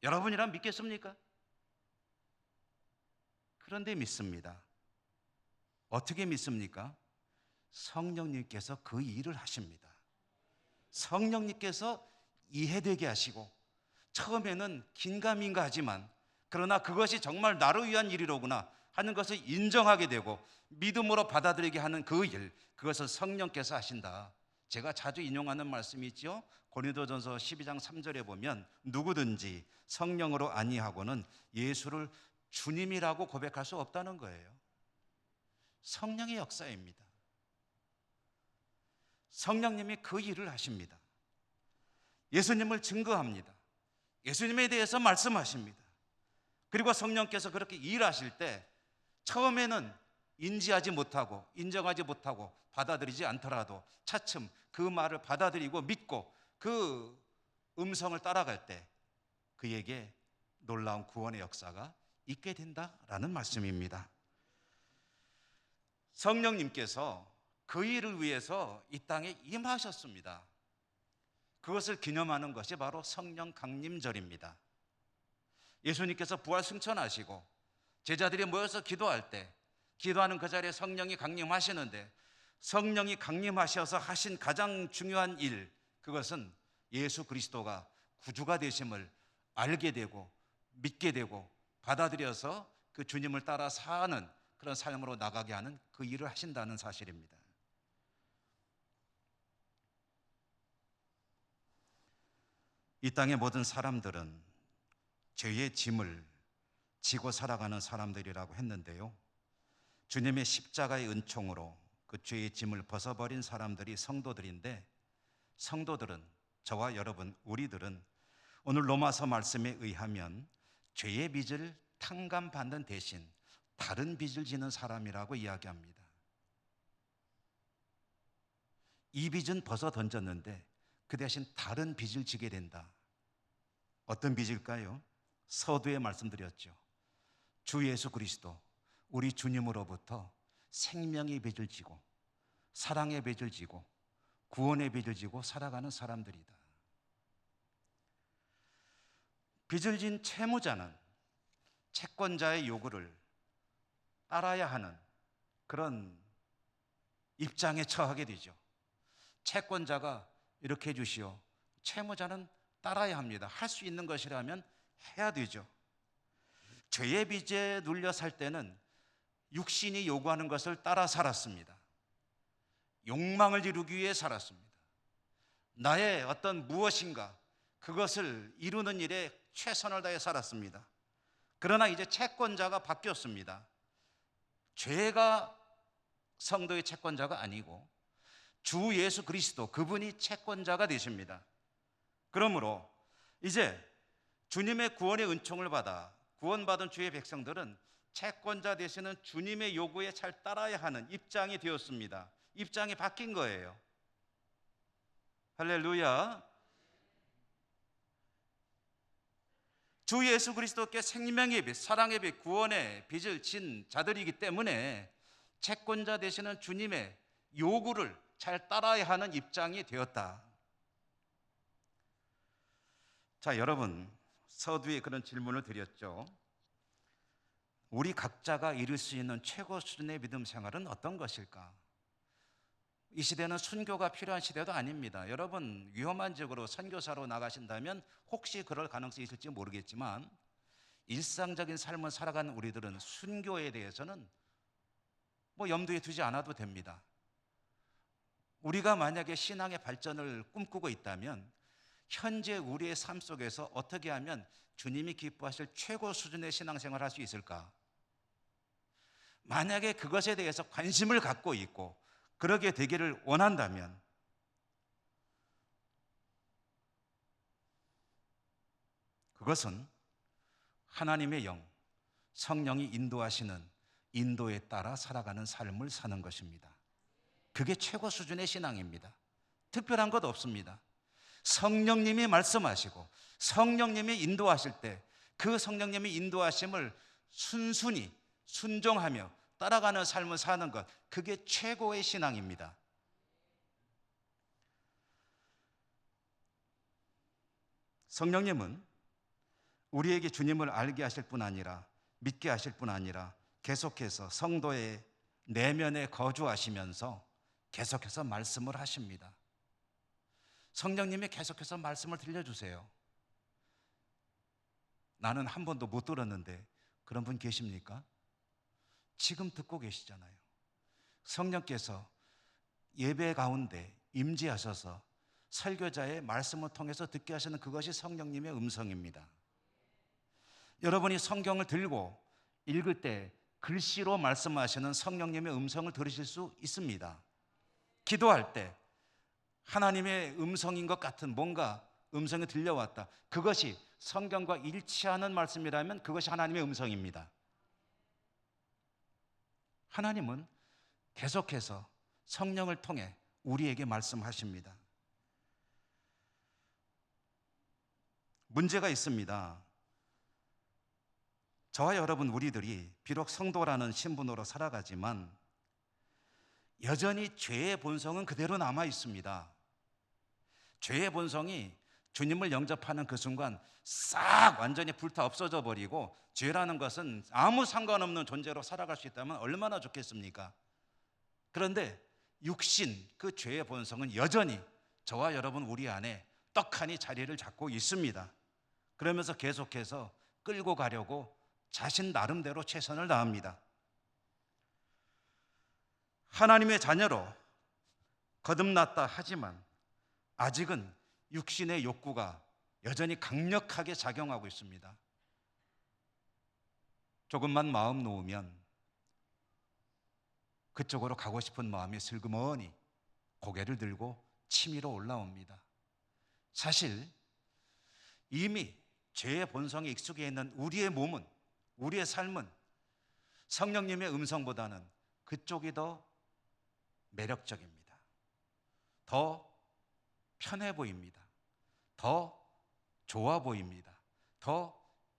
여러분이란 믿겠습니까? 그런데 믿습니다. 어떻게 믿습니까? 성령님께서 그 일을 하십니다. 성령님께서 이해되게 하시고 처음에는 긴가민가 하지만 그러나 그것이 정말 나를 위한 일이로구나 하는 것을 인정하게 되고 믿음으로 받아들이게 하는 그 일, 그것을 성령께서 하신다. 제가 자주 인용하는 말씀이 있죠. 고린도전서 12장 3절에 보면 누구든지 성령으로 아니하고는 예수를 주님이라고 고백할 수 없다는 거예요. 성령의 역사입니다. 성령님이 그 일을 하십니다. 예수님을 증거합니다. 예수님에 대해서 말씀하십니다. 그리고 성령께서 그렇게 일하실 때 처음에는 인지하지 못하고 인정하지 못하고 받아들이지 않더라도 차츰 그 말을 받아들이고 믿고 그 음성을 따라갈 때 그에게 놀라운 구원의 역사가 있게 된다라는 말씀입니다. 성령님께서 그 일을 위해서 이 땅에 임하셨습니다. 그것을 기념하는 것이 바로 성령 강림절입니다. 예수님께서 부활 승천하시고 제자들이 모여서 기도할 때 기도하는 그 자리에 성령이 강림하시는데 성령이 강림하셔서 하신 가장 중요한 일, 그것은 예수 그리스도가 구주가 되심을 알게 되고 믿게 되고 받아들여서 그 주님을 따라 사는 그런 삶으로 나가게 하는 그 일을 하신다는 사실입니다. 이 땅의 모든 사람들은 죄의 짐을 지고 살아가는 사람들이라고 했는데요, 주님의 십자가의 은총으로 그 죄의 짐을 벗어버린 사람들이 성도들인데, 성도들은, 저와 여러분, 우리들은 오늘 로마서 말씀에 의하면 죄의 빚을 탕감받는 대신 다른 빚을 지는 사람이라고 이야기합니다. 이 빚은 벗어 던졌는데 그 대신 다른 빚을 지게 된다. 어떤 빚일까요? 서두에 말씀드렸죠. 주 예수 그리스도, 우리 주님으로부터 생명의 빚을 지고 사랑의 빚을 지고 구원의 빚을 지고 살아가는 사람들이다. 빚을 진 채무자는 채권자의 요구를 따라야 하는 그런 입장에 처하게 되죠. 채권자가 이렇게 해주시오. 채무자는 따라야 합니다. 할 수 있는 것이라면 해야 되죠. 죄의 빚에 눌려 살 때는 육신이 요구하는 것을 따라 살았습니다. 욕망을 이루기 위해 살았습니다. 나의 어떤 무엇인가 그것을 이루는 일에 최선을 다해 살았습니다. 그러나 이제 채권자가 바뀌었습니다. 죄가 성도의 채권자가 아니고 주 예수 그리스도 그분이 채권자가 되십니다. 그러므로 이제 주님의 구원의 은총을 받아 구원받은 주의 백성들은 채권자 되시는 주님의 요구에 잘 따라야 하는 입장이 되었습니다. 입장이 바뀐 거예요. 할렐루야. 주 예수 그리스도께 생명의 빚, 사랑의 빚, 구원의 빚을 진 자들이기 때문에 채권자 되시는 주님의 요구를 잘 따라야 하는 입장이 되었다. 자, 여러분, 서두에 그런 질문을 드렸죠. 우리 각자가 이룰 수 있는 최고 수준의 믿음 생활은 어떤 것일까? 이 시대는 순교가 필요한 시대도 아닙니다. 여러분, 위험한 지역으로 선교사로 나가신다면 혹시 그럴 가능성이 있을지 모르겠지만 일상적인 삶을 살아가는 우리들은 순교에 대해서는 염두에 두지 않아도 됩니다. 우리가 만약에 신앙의 발전을 꿈꾸고 있다면 현재 우리의 삶 속에서 어떻게 하면 주님이 기뻐하실 최고 수준의 신앙생활을 할 수 있을까? 만약에 그것에 대해서 관심을 갖고 있고 그러게 되기를 원한다면 그것은 하나님의 영, 성령이 인도하시는 인도에 따라 살아가는 삶을 사는 것입니다. 그게 최고 수준의 신앙입니다. 특별한 것 없습니다. 성령님이 말씀하시고 성령님이 인도하실 때 그 성령님이 인도하심을 순순히 순종하며 따라가는 삶을 사는 것, 그게 최고의 신앙입니다. 성령님은 우리에게 주님을 알게 하실 뿐 아니라 믿게 하실 뿐 아니라 계속해서 성도의 내면에 거주하시면서 계속해서 말씀을 하십니다. 성령님이 계속해서 말씀을 들려주세요. 나는 한 번도 못 들었는데 그런 분 계십니까? 지금 듣고 계시잖아요. 성령께서 예배 가운데 임재하셔서 설교자의 말씀을 통해서 듣게 하시는 그것이 성령님의 음성입니다. 여러분이 성경을 들고 읽을 때 글씨로 말씀하시는 성령님의 음성을 들으실 수 있습니다. 기도할 때 하나님의 음성인 것 같은 뭔가 음성이 들려왔다. 그것이 성경과 일치하는 말씀이라면 그것이 하나님의 음성입니다. 하나님은 계속해서 성령을 통해 우리에게 말씀하십니다. 문제가 있습니다. 저와 여러분 우리들이 비록 성도라는 신분으로 살아가지만 여전히 죄의 본성은 그대로 남아 있습니다. 죄의 본성이 주님을 영접하는 그 순간 싹 완전히 불타 없어져 버리고 죄라는 것은 아무 상관없는 존재로 살아갈 수 있다면 얼마나 좋겠습니까? 그런데 육신, 그 죄의 본성은 여전히 저와 여러분 우리 안에 떡하니 자리를 잡고 있습니다. 그러면서 계속해서 끌고 가려고 자신 나름대로 최선을 다합니다. 하나님의 자녀로 거듭났다 하지만 아직은 육신의 욕구가 여전히 강력하게 작용하고 있습니다. 조금만 마음 놓으면 그쪽으로 가고 싶은 마음이 슬그머니 고개를 들고 치밀어 올라옵니다. 사실 이미 죄의 본성에 익숙해 있는 우리의 몸은, 우리의 삶은 성령님의 음성보다는 그쪽이 더 매력적입니다. 더 편해 보입니다. 더 좋아 보입니다. 더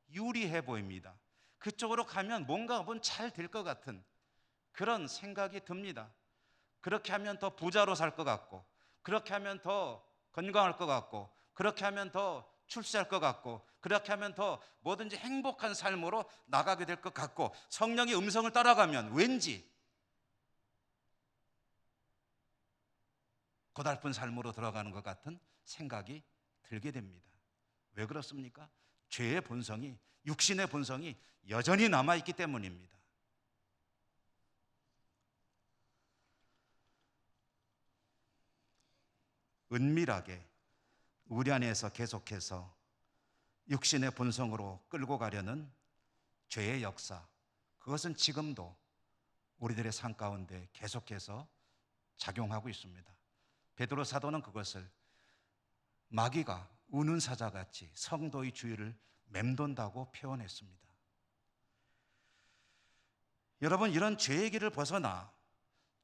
유리해 보입니다. 그쪽으로 가면 뭔가 잘 될 것 같은 그런 생각이 듭니다. 그렇게 하면 더 부자로 살 것 같고, 그렇게 하면 더 건강할 것 같고, 그렇게 하면 더 출세할 것 같고, 그렇게 하면 더 뭐든지 행복한 삶으로 나가게 될 것 같고, 성령의 음성을 따라가면 왠지 고달픈 삶으로 들어가는 것 같은 생각이 들게 됩니다. 왜 그렇습니까? 죄의 본성이, 육신의 본성이 여전히 남아있기 때문입니다. 은밀하게 우리 안에서 계속해서 육신의 본성으로 끌고 가려는 죄의 역사, 그것은 지금도 우리들의 삶 가운데 계속해서 작용하고 있습니다. 베드로 사도는 그것을 마귀가 우는 사자같이 성도의 주위를 맴돈다고 표현했습니다. 여러분, 이런 죄의 길을 벗어나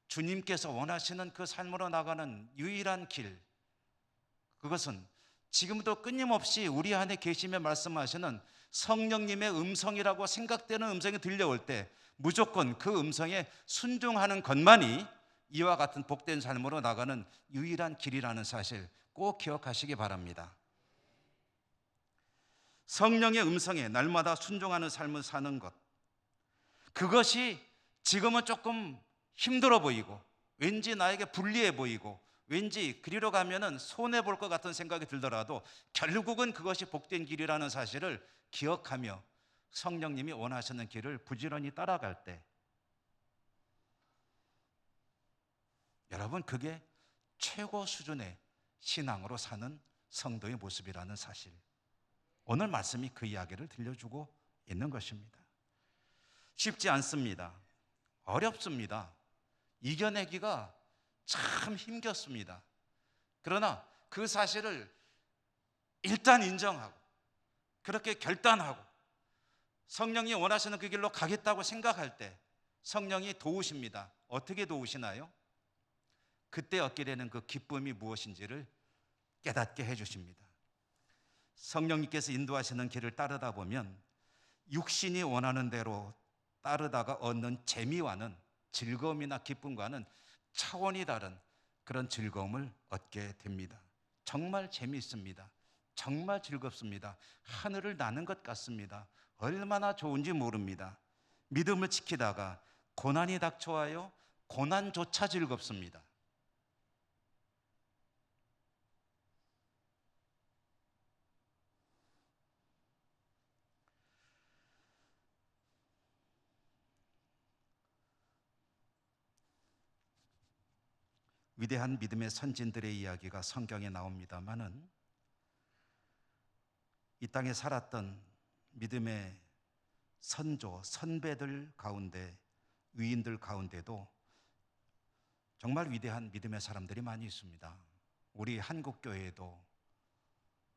주님께서 원하시는 그 삶으로 나가는 유일한 길, 그것은 지금도 끊임없이 우리 안에 계시며 말씀하시는 성령님의 음성이라고 생각되는 음성이 들려올 때 무조건 그 음성에 순종하는 것만이 이와 같은 복된 삶으로 나가는 유일한 길이라는 사실 꼭 기억하시기 바랍니다. 성령의 음성에 날마다 순종하는 삶을 사는 것, 그것이 지금은 조금 힘들어 보이고 왠지 나에게 불리해 보이고 왠지 그리로 가면은 손해볼 것 같은 생각이 들더라도 결국은 그것이 복된 길이라는 사실을 기억하며 성령님이 원하시는 길을 부지런히 따라갈 때, 여러분, 그게 최고 수준의 신앙으로 사는 성도의 모습이라는 사실, 오늘 말씀이 그 이야기를 들려주고 있는 것입니다. 쉽지 않습니다. 어렵습니다. 이겨내기가 참 힘겹습니다. 그러나 그 사실을 일단 인정하고 그렇게 결단하고 성령이 원하시는 그 길로 가겠다고 생각할 때 성령이 도우십니다. 어떻게 도우시나요? 그때 얻게 되는 그 기쁨이 무엇인지를 깨닫게 해주십니다. 성령님께서 인도하시는 길을 따르다 보면 육신이 원하는 대로 따르다가 얻는 재미와는, 즐거움이나 기쁨과는 차원이 다른 그런 즐거움을 얻게 됩니다. 정말 재미있습니다. 정말 즐겁습니다. 하늘을 나는 것 같습니다. 얼마나 좋은지 모릅니다. 믿음을 지키다가 고난이 닥쳐와요. 고난조차 즐겁습니다. 위대한 믿음의 선진들의 이야기가 성경에 나옵니다마는 이 땅에 살았던 믿음의 선조, 선배들 가운데, 위인들 가운데도 정말 위대한 믿음의 사람들이 많이 있습니다. 우리 한국교회에도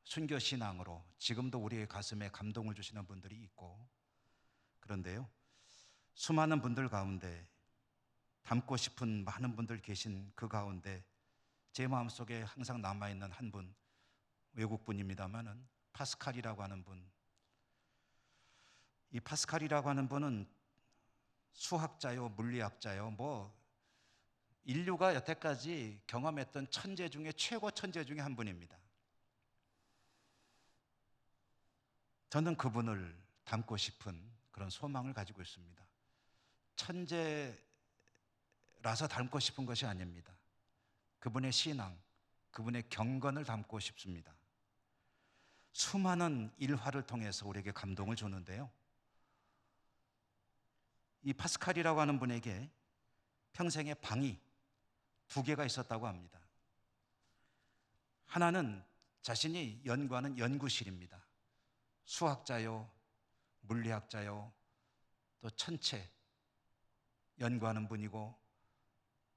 순교신앙으로 지금도 우리의 가슴에 감동을 주시는 분들이 있고, 그런데요, 수많은 분들 가운데 닮고 싶은 많은 분들 계신 그 가운데 제 마음속에 항상 남아있는 한 분, 외국분입니다마는 파스칼이라고 하는 분, 이 파스칼이라고 하는 분은 수학자요, 물리학자요, 인류가 여태까지 경험했던 천재 중에 최고 천재 중에 한 분입니다. 저는 그분을 닮고 싶은 그런 소망을 가지고 있습니다. 천재라서 닮고 싶은 것이 아닙니다. 그분의 신앙, 그분의 경건을 닮고 싶습니다. 수많은 일화를 통해서 우리에게 감동을 주는데요, 이 파스칼이라고 하는 분에게 평생에 방이 2개가 있었다고 합니다. 하나는 자신이 연구하는 연구실입니다. 수학자요, 물리학자요, 또 천체 연구하는 분이고,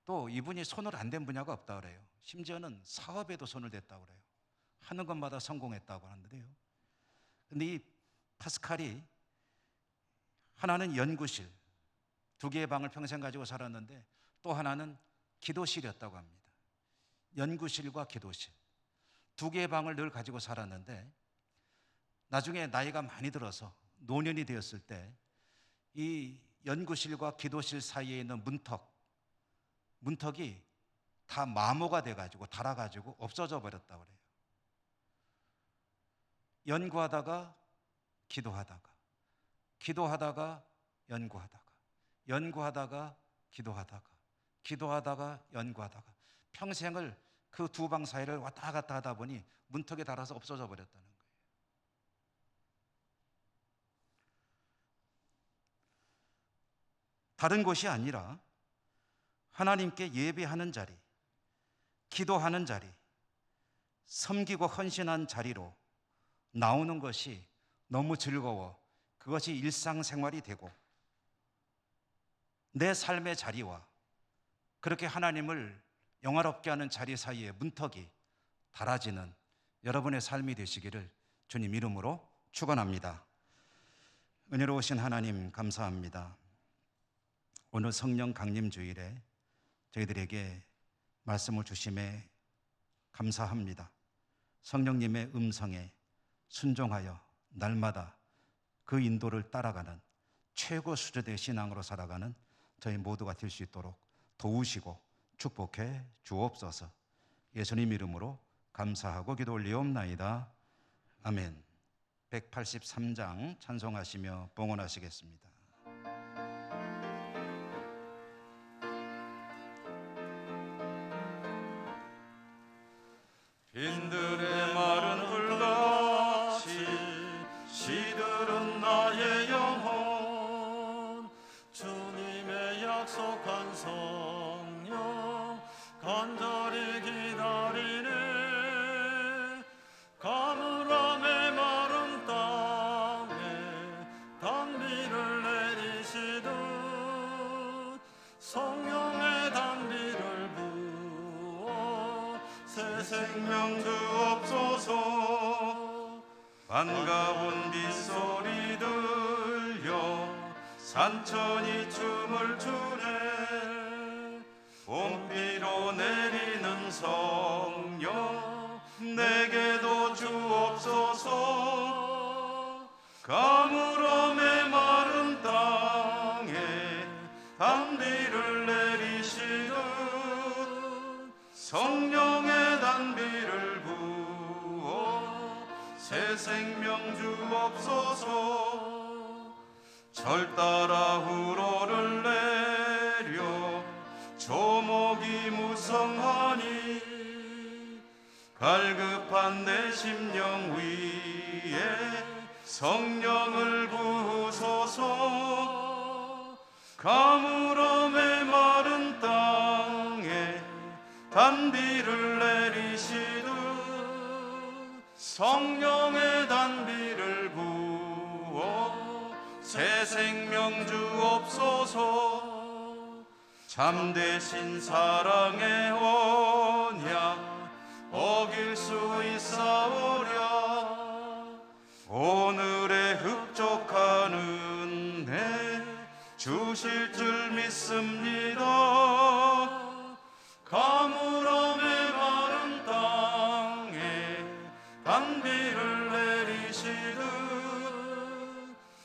또 이분이 손을 안 댄 분야가 없다고 그래요. 심지어는 사업에도 손을 댔다고 그래요. 하는 것마다 성공했다고 하는데요. 근데 이 파스칼이 하나는 연구실, 2개의 방을 평생 가지고 살았는데 또 하나는 기도실이었다고 합니다. 연구실과 기도실, 2개의 방을 늘 가지고 살았는데 나중에 나이가 많이 들어서 노년이 되었을 때 이 연구실과 기도실 사이에 있는 문턱이 다 마모가 돼가지고 닳아가지고 없어져 버렸다고 그래요. 연구하다가 기도하다가, 기도하다가 연구하다가, 연구하다가 기도하다가, 기도하다가 연구하다가 평생을 그 두 방 사이를 왔다 갔다 하다 보니 문턱에 달아서 없어져 버렸다는 거예요. 다른 곳이 아니라 하나님께 예배하는 자리, 기도하는 자리, 섬기고 헌신한 자리로 나오는 것이 너무 즐거워 그것이 일상생활이 되고 내 삶의 자리와 그렇게 하나님을 영화롭게 하는 자리 사이에 문턱이 달아지는 여러분의 삶이 되시기를 주님 이름으로 축원합니다. 은혜로우신 하나님 감사합니다. 오늘 성령 강림 주일에 저희들에게 말씀을 주심에 감사합니다. 성령님의 음성에 순종하여 날마다 그 인도를 따라가는 최고 수준의 신앙으로 살아가는 저희 모두가 될 수 있도록 도우시고 축복해 주옵소서. 예수님 이름으로 감사하고 기도 올리옵나이다. 아멘. 183장 찬송하시며 봉헌하시겠습니다. 빈들의 마른 불같이 시들은 나의 영혼 주님의 약속한 성령 간절히 기다리네 가물함의 마른 땅에 단비를 내리시듯 성령의 단비를 부어 새 생명 주옵소서. 반가운 빗소리 들려 산천이 춤을 추네 봄비로 내리는 성령 내게도 주옵소서. 가물함의 마른 땅에 단비를 내리시듯 성령의 단비를 부어 새 생명 주옵소서. 절 따라 우러를 내려 조목이 무성하니 갈급한 내 심령 위에 성령을 부으소서. 가물함의 마른 땅에 단비를 내리시듯 성령의 단비를 부어 새 생명 주옵소서. 참되신 사랑의 언약 어길 수 있사오랴 오늘의 흡족한 은혜 주실 줄 믿습니다. 가물함의 마른 땅에 단비를 내리시듯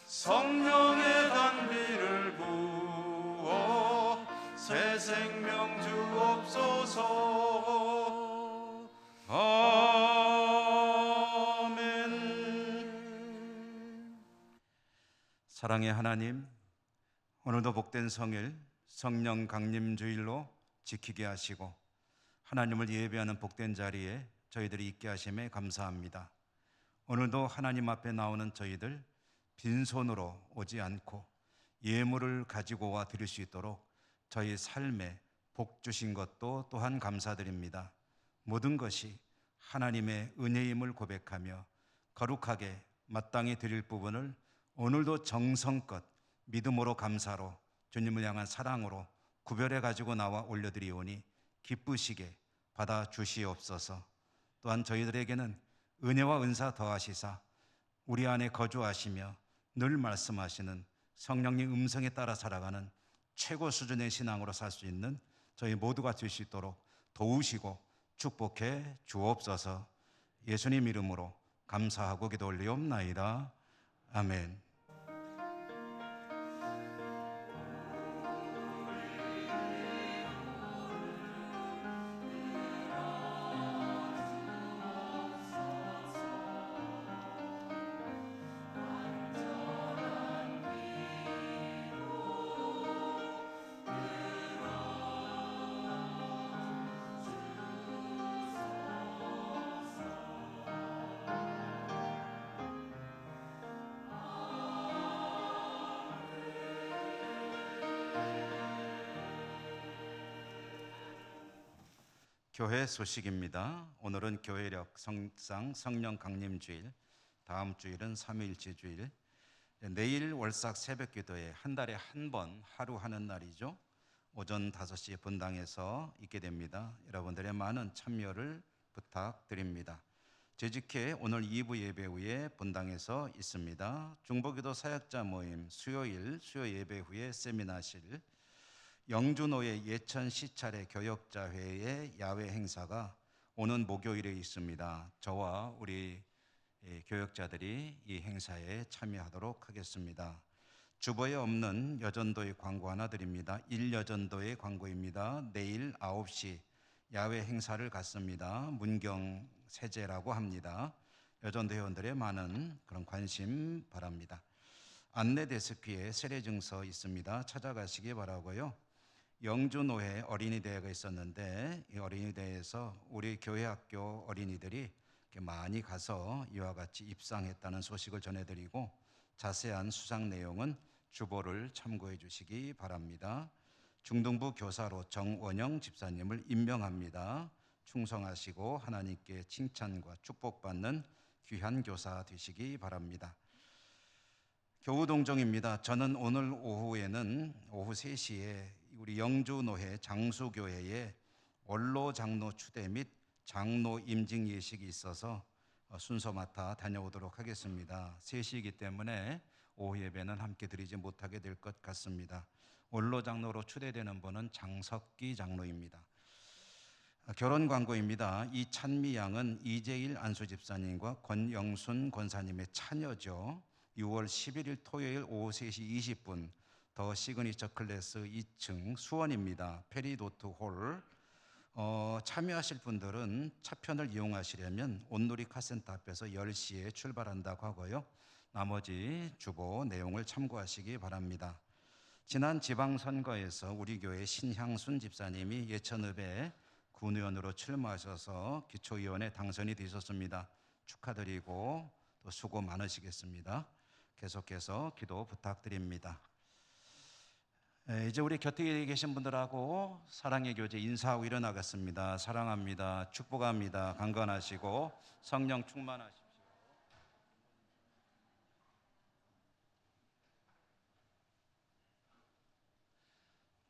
성령의 단비를 부어 새 생명 주옵소서. 아멘. 사랑의 하나님, 오늘도 복된 성일 성령 강림 주일로 지키게 하시고 하나님을 예배하는 복된 자리에 저희들이 있게 하심에 감사합니다. 오늘도 하나님 앞에 나오는 저희들 빈손으로 오지 않고 예물을 가지고 와 드릴 수 있도록 저희 삶에 복 주신 것도 또한 감사드립니다. 모든 것이 하나님의 은혜임을 고백하며 거룩하게 마땅히 드릴 부분을 오늘도 정성껏 믿음으로 감사로 주님을 향한 사랑으로 구별해 가지고 나와 올려드리오니 기쁘시게 받아 주시옵소서. 또한 저희들에게는 은혜와 은사 더하시사 우리 안에 거주하시며 늘 말씀하시는 성령님 음성에 따라 살아가는 최고 수준의 신앙으로 살 수 있는 저희 모두가 될 수 있도록 도우시고 축복해 주옵소서. 예수님 이름으로 감사하고 기도 올리옵나이다. 아멘. 교회 소식입니다. 오늘은 교회력 성상 성령 강림주일, 다음 주일은 삼위일체 주일. 내일 월삭 새벽기도에 한 달에 한 번 하루 하는 날이죠. 오전 5시에 본당에서 있게 됩니다. 여러분들의 많은 참여를 부탁드립니다. 재직회 오늘 2부 예배 후에 본당에서 있습니다. 중보기도 사역자 모임 수요일 수요 예배 후에 세미나실, 영주노예 예천 시찰의 교역자회의 야외 행사가 오는 목요일에 있습니다. 저와 우리 교역자들이 이 행사에 참여하도록 하겠습니다. 주보에 없는 여전도의 광고 하나 드립니다. 1여전도의 광고입니다. 내일 9시 야외 행사를 갖습니다. 문경 세제라고 합니다. 여전도 회원들의 많은 그런 관심 바랍니다. 안내 데스크에 세례증서 있습니다. 찾아가시기 바라고요. 영주노회 어린이대회가 있었는데 이 어린이대회에서 우리 교회 학교 어린이들이 많이 가서 이와 같이 입상했다는 소식을 전해드리고, 자세한 수상 내용은 주보를 참고해 주시기 바랍니다. 중등부 교사로 정원영 집사님을 임명합니다. 충성하시고 하나님께 칭찬과 축복받는 귀한 교사 되시기 바랍니다. 교우동정입니다. 저는 오늘 오후에는 오후 3시에 우리 영주노회 장수교회에 원로 장로 추대 및 장로 임직 예식이 있어서 순서 맡아 다녀오도록 하겠습니다. 3시이기 때문에 오후 예배는 함께 드리지 못하게 될 것 같습니다. 원로 장로로 추대되는 분은 장석기 장로입니다. 결혼 광고입니다. 이찬미 양은 이재일 안수 집사님과 권영순 권사님의 차녀죠. 6월 11일 토요일 오후 3시 20분 더 시그니처 클래스 2층 수원입니다. 페리도트 홀. 참여하실 분들은 차편을 이용하시려면 온누리 카센터 앞에서 10시에 출발한다고 하고요. 나머지 주보 내용을 참고하시기 바랍니다. 지난 지방선거에서 우리 교회 신향순 집사님이 예천읍에 군의원으로 출마하셔서 기초의원에 당선이 되셨습니다. 축하드리고 또 수고 많으시겠습니다. 계속해서 기도 부탁드립니다. 이제 우리 곁에 계신 분들하고 사랑의 교제 인사하고 일어나겠습니다. 사랑합니다. 축복합니다. 강건하시고 성령 충만하십시오.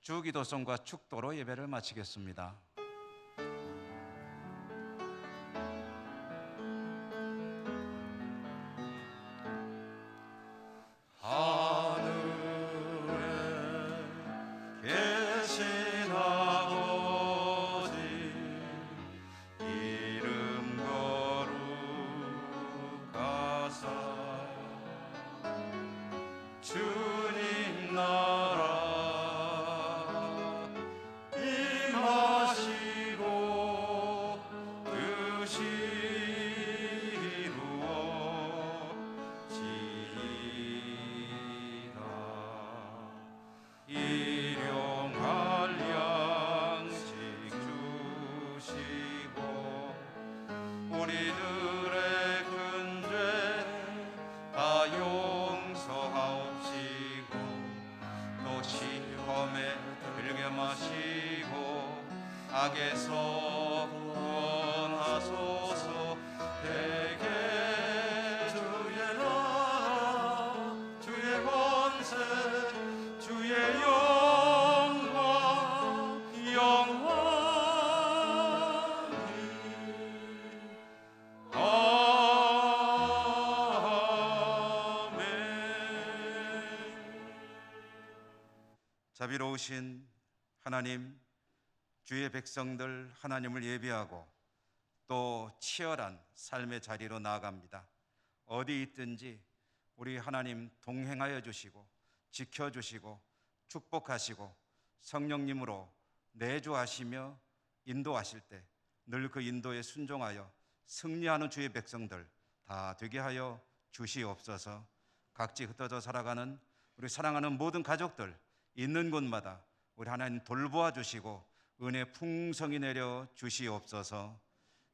주기도송과 축도로 예배를 마치겠습니다. 계신 아버지 이름 거룩하사 주님 나라 임하시고 뜻이 이루어지이다. 일용할 양식 주시고 우리들의 큰 죄 다 용서하옵시고 또 시험에 들게 마시고 악에서 구원하소서. 대개 주의 나라 주의 권세 주의 영광 영원히 아멘. 자비로우신 하나님, 주의 백성들 하나님을 예배하고 또 치열한 삶의 자리로 나아갑니다. 어디 있든지 우리 하나님 동행하여 주시고 지켜주시고 축복하시고 성령님으로 내주하시며 인도하실 때 늘 그 인도에 순종하여 승리하는 주의 백성들 다 되게 하여 주시옵소서. 각지 흩어져 살아가는 우리 사랑하는 모든 가족들 있는 곳마다 우리 하나님 돌보아 주시고 은혜 풍성히 내려 주시옵소서.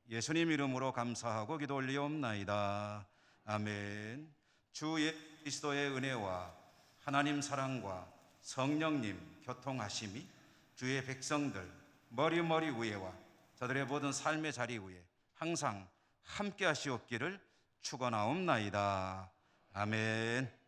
예수님 이름으로 감사하고 기도 올리옵나이다. 아멘. 주 예수 그리스도의 은혜와 하나님 사랑과 성령님 교통하심이 주의 백성들 머리 위에와 저들의 모든 삶의 자리 위에 항상 함께 하시옵기를 축원하옵나이다. 아멘.